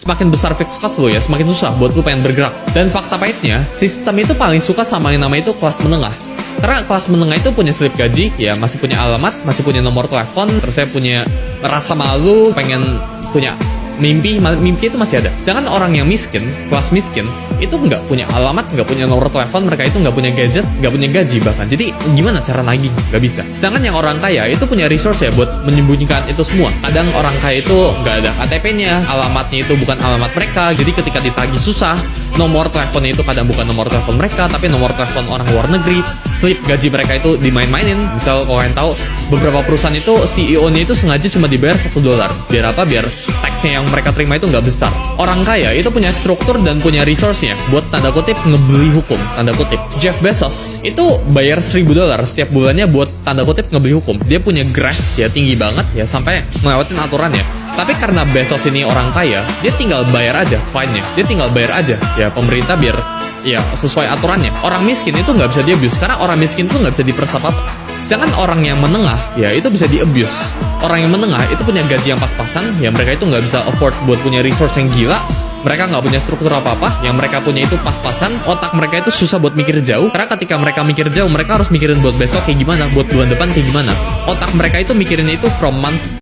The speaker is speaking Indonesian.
semakin besar fixed cost lo ya, semakin susah buat lo pengen bergerak. Dan fakta pahitnya, sistem itu paling suka sama yang namanya itu kelas menengah. Karena kelas menengah itu punya slip gaji, ya masih punya alamat, masih punya nomor telepon, terus saya punya rasa malu, pengen punya mimpi itu masih ada. Sedangkan orang yang miskin, kelas miskin, itu nggak punya alamat, nggak punya nomor telepon, mereka itu nggak punya gadget, nggak punya gaji bahkan. Jadi gimana cara nagih? Nggak bisa. Sedangkan yang orang kaya itu punya resource ya buat menyembunyikan itu semua. Kadang orang kaya itu nggak ada KTP-nya, alamatnya itu bukan alamat mereka, jadi ketika ditagih susah. Nomor teleponnya itu kadang bukan nomor telepon mereka, tapi nomor telepon orang luar negeri. Slip gaji mereka itu dimain-mainin. Misal kalau kalian tahu, beberapa perusahaan itu CEO-nya itu sengaja cuma dibayar $1. Biar apa? Biar tax-nya yang mereka terima itu nggak besar. Orang kaya itu punya struktur dan punya resource-nya buat tanda kutip ngebeli hukum, tanda kutip. Jeff Bezos itu bayar $1.000 setiap bulannya buat tanda kutip ngebeli hukum. Dia punya grace ya tinggi banget ya sampai ngelewatin aturannya. Tapi karena Bezos ini orang kaya, dia tinggal bayar aja fine-nya. Dia tinggal bayar aja ya pemerintah biar ya sesuai aturannya. Orang miskin itu nggak bisa di-abuse karena orang miskin itu nggak bisa diperas apa-apa. Sedangkan orang yang menengah ya itu bisa di-abuse. Orang yang menengah itu punya gaji yang pas-pasan, ya mereka itu nggak bisa afford buat punya resource yang gila. Mereka nggak punya struktur apa-apa, yang mereka punya itu pas-pasan, otak mereka itu susah buat mikir jauh, karena ketika mereka mikir jauh, mereka harus mikirin buat besok kayak gimana, buat bulan depan kayak gimana. Otak mereka itu mikirin itu from month